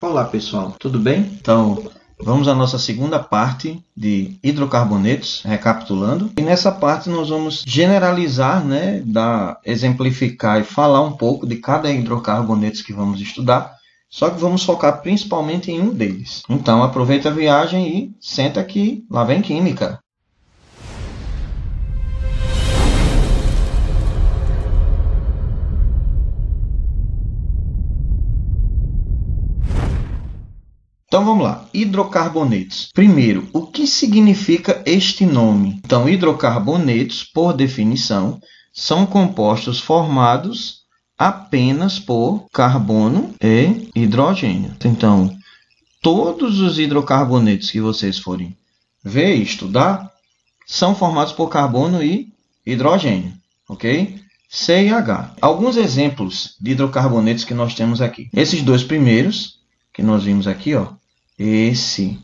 Olá pessoal, tudo bem? Então, vamos à nossa segunda parte de hidrocarbonetos, recapitulando. E nessa parte nós vamos generalizar, exemplificar e falar um pouco de cada hidrocarbonetos que vamos estudar, só que vamos focar principalmente em um deles. Então, aproveita a viagem e senta aqui, lá vem química. Então vamos lá, hidrocarbonetos. Primeiro, o que significa este nome? Então, hidrocarbonetos, por definição, são compostos formados apenas por carbono e hidrogênio. Então, todos os hidrocarbonetos que vocês forem ver e estudar são formados por carbono e hidrogênio, ok? C e H. Alguns exemplos de hidrocarbonetos que nós temos aqui. Esses dois primeiros que nós vimos aqui, ó. Esse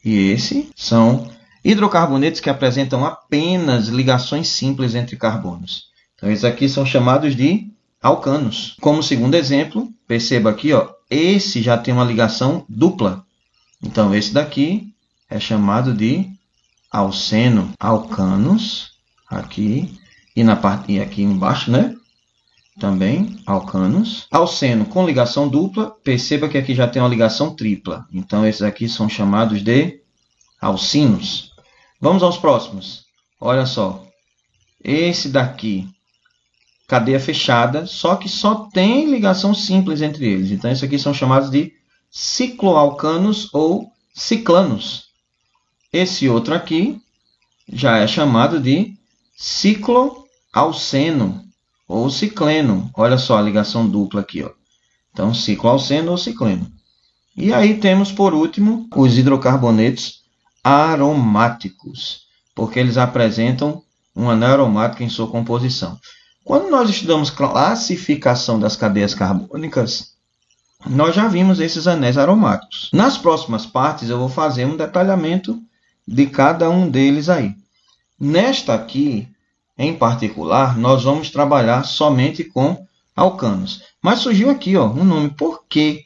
e esse são hidrocarbonetos que apresentam apenas ligações simples entre carbonos. Então, esses aqui são chamados de alcanos. Como segundo exemplo, perceba aqui, ó, esse já tem uma ligação dupla. Então, esse daqui é chamado de alceno. Alcanos, aqui, e na parte aqui embaixo, né? Também alcanos. Alceno com ligação dupla, perceba que aqui já tem uma ligação tripla. Então, esses aqui são chamados de alcinos. Vamos aos próximos. Olha só. Esse daqui, cadeia fechada, só que só tem ligação simples entre eles. Então, esses aqui são chamados de cicloalcanos ou ciclanos. Esse outro aqui já é chamado de cicloalceno ou cicleno. Olha só a ligação dupla aqui, ó. Então, cicloalceno ou cicleno. E aí temos, por último, os hidrocarbonetos aromáticos, porque eles apresentam um anel aromático em sua composição. Quando nós estudamos classificação das cadeias carbônicas, nós já vimos esses anéis aromáticos. Nas próximas partes, eu vou fazer um detalhamento de cada um deles aí. Nesta aqui, em particular, nós vamos trabalhar somente com alcanos. Mas surgiu aqui, ó, um nome. Por que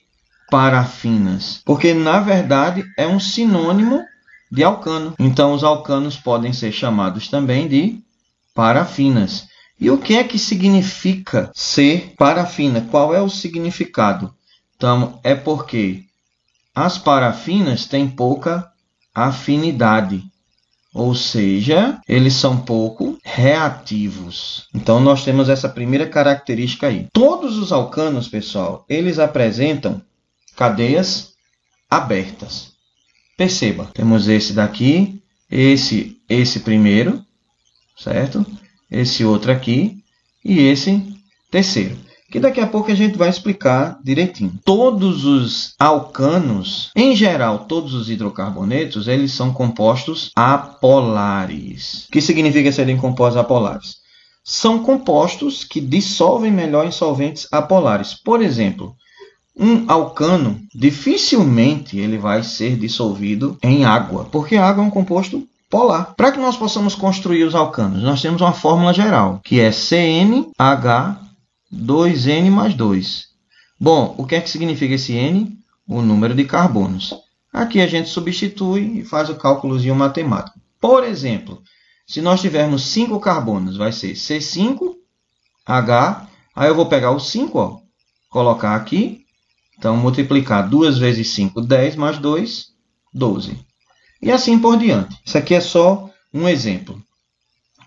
parafinas? Porque, na verdade, é um sinônimo de alcano. Então, os alcanos podem ser chamados também de parafinas. E o que é que significa ser parafina? Qual é o significado? Então, é porque as parafinas têm pouca afinidade. Ou seja, eles são pouco reativos. Então, nós temos essa primeira característica aí. Todos os alcanos, pessoal, eles apresentam cadeias abertas. Perceba, temos esse daqui, esse primeiro, certo? Esse outro aqui e esse terceiro. Que daqui a pouco a gente vai explicar direitinho. Todos os alcanos, em geral, todos os hidrocarbonetos, eles são compostos apolares. O que significa serem compostos apolares? São compostos que dissolvem melhor em solventes apolares. Por exemplo, um alcano, dificilmente ele vai ser dissolvido em água, porque a água é um composto polar. Para que nós possamos construir os alcanos, nós temos uma fórmula geral, que é CnH 2N mais 2. Bom, o que é que significa esse N? O número de carbonos. Aqui a gente substitui e faz o cálculozinho matemático. Por exemplo, se nós tivermos 5 carbonos, vai ser C5H. Aí eu vou pegar o 5, ó, colocar aqui. Então, multiplicar 2 vezes 5, 10, mais 2, 12. E assim por diante. Isso aqui é só um exemplo.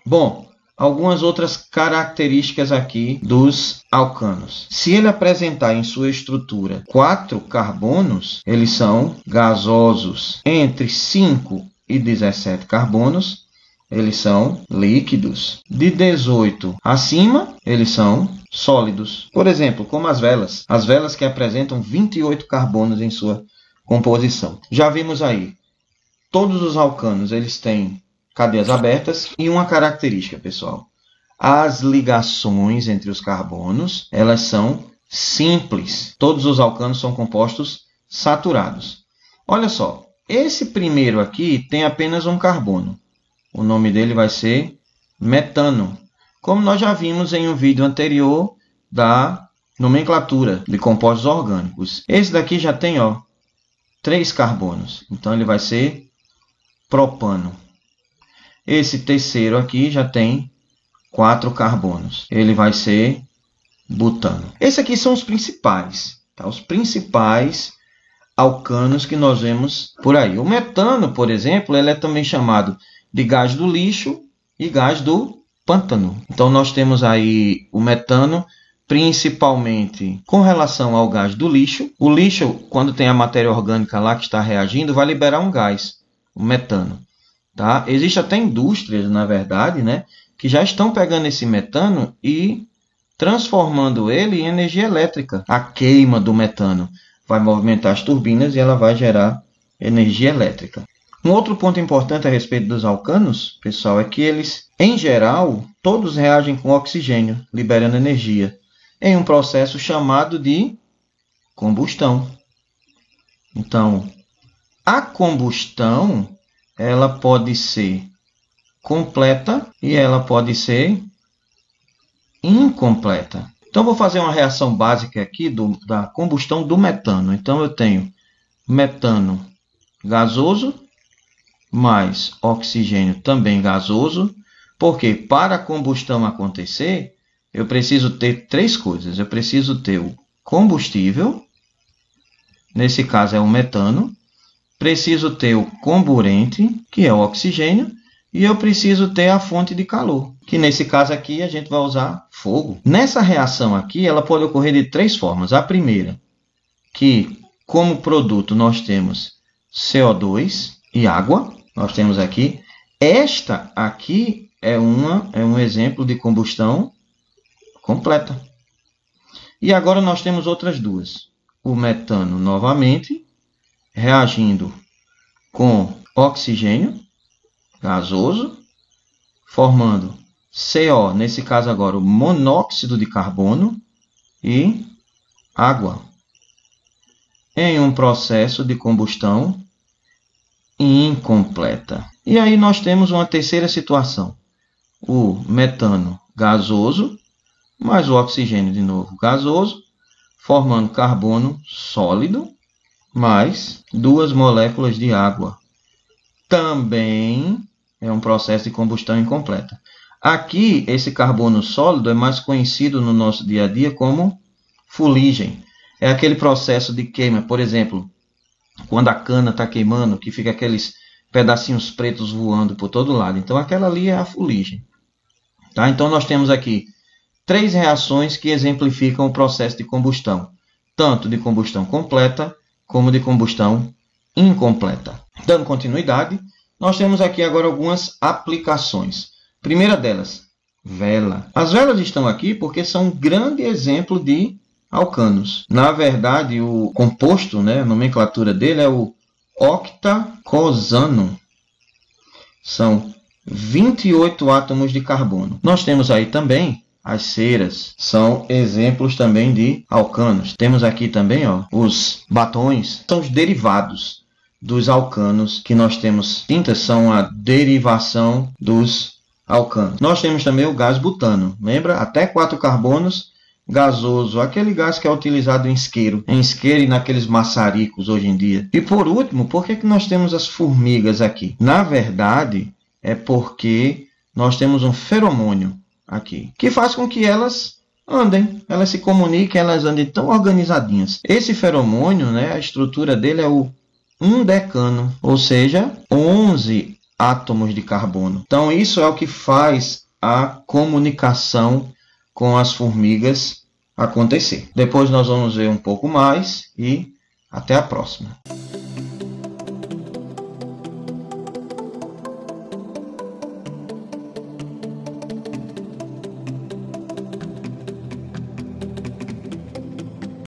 Bom, algumas outras características aqui dos alcanos. Se ele apresentar em sua estrutura 4 carbonos, eles são gasosos. Entre 5 e 17 carbonos, eles são líquidos. De 18 acima, eles são sólidos. Por exemplo, como as velas. As velas que apresentam 28 carbonos em sua composição. Já vimos aí, todos os alcanos eles têm cadeias abertas e uma característica, pessoal. As ligações entre os carbonos, elas são simples. Todos os alcanos são compostos saturados. Olha só, esse primeiro aqui tem apenas um carbono. O nome dele vai ser metano. Como nós já vimos em um vídeo anterior da nomenclatura de compostos orgânicos. Esse daqui já tem, ó, 3 carbonos. Então, ele vai ser propano. Esse terceiro aqui já tem 4 carbonos. Ele vai ser butano. Esses aqui são os principais. Tá? Os principais alcanos que nós vemos por aí. O metano, por exemplo, ele é também chamado de gás do lixo e gás do pântano. Então, nós temos aí o metano, principalmente com relação ao gás do lixo. O lixo, quando tem a matéria orgânica lá que está reagindo, vai liberar um gás, o metano. Tá? Existem até indústrias, na verdade, né, que já estão pegando esse metano e transformando ele em energia elétrica. A queima do metano vai movimentar as turbinas e ela vai gerar energia elétrica. Um outro ponto importante a respeito dos alcanos, pessoal, é que eles, em geral, todos reagem com oxigênio, liberando energia, em um processo chamado de combustão. Então, a combustão, ela pode ser completa e ela pode ser incompleta. Então, vou fazer uma reação básica aqui da combustão do metano. Então, eu tenho metano gasoso mais oxigênio também gasoso, porque para a combustão acontecer, eu preciso ter 3 coisas. Eu preciso ter o combustível, nesse caso é o metano, preciso ter o comburente, que é o oxigênio, e eu preciso ter a fonte de calor, que nesse caso aqui a gente vai usar fogo. Nessa reação aqui, ela pode ocorrer de 3 formas. A primeira, que como produto nós temos CO2 e água. Nós temos aqui. Esta aqui é um exemplo de combustão completa. E agora nós temos outras duas. O metano novamente, reagindo com oxigênio gasoso, formando CO, nesse caso agora o monóxido de carbono e água, em um processo de combustão incompleta. E aí nós temos uma terceira situação. O metano gasoso, mais o oxigênio de novo gasoso, formando carbono sólido, mais 2 moléculas de água. Também é um processo de combustão incompleta. Aqui, esse carbono sólido é mais conhecido no nosso dia a dia como fuligem. É aquele processo de queima, por exemplo, quando a cana está queimando, que fica aqueles pedacinhos pretos voando por todo lado. Então, aquela ali é a fuligem. Tá? Então, nós temos aqui 3 reações que exemplificam o processo de combustão. Tanto de combustão completa, como de combustão incompleta. Dando continuidade, nós temos aqui agora algumas aplicações. Primeira delas, vela. As velas estão aqui porque são um grande exemplo de alcanos. Na verdade, o composto, né, a nomenclatura dele é o octacosano. São 28 átomos de carbono. Nós temos aí também as ceras, são exemplos também de alcanos. Temos aqui também os batons, são os derivados dos alcanos que nós temos. Tintas são a derivação dos alcanos. Nós temos também o gás butano. Lembra? Até 4 carbonos, gasoso, aquele gás que é utilizado em isqueiro e naqueles maçaricos hoje em dia. E por último, por que nós temos as formigas aqui? Na verdade, é porque nós temos um feromônio aqui, que faz com que elas andem, elas se comuniquem, elas andem tão organizadinhas. Esse feromônio, né, a estrutura dele é o 1 decano, ou seja, 11 átomos de carbono. Então, isso é o que faz a comunicação com as formigas acontecer. Depois nós vamos ver um pouco mais e até a próxima.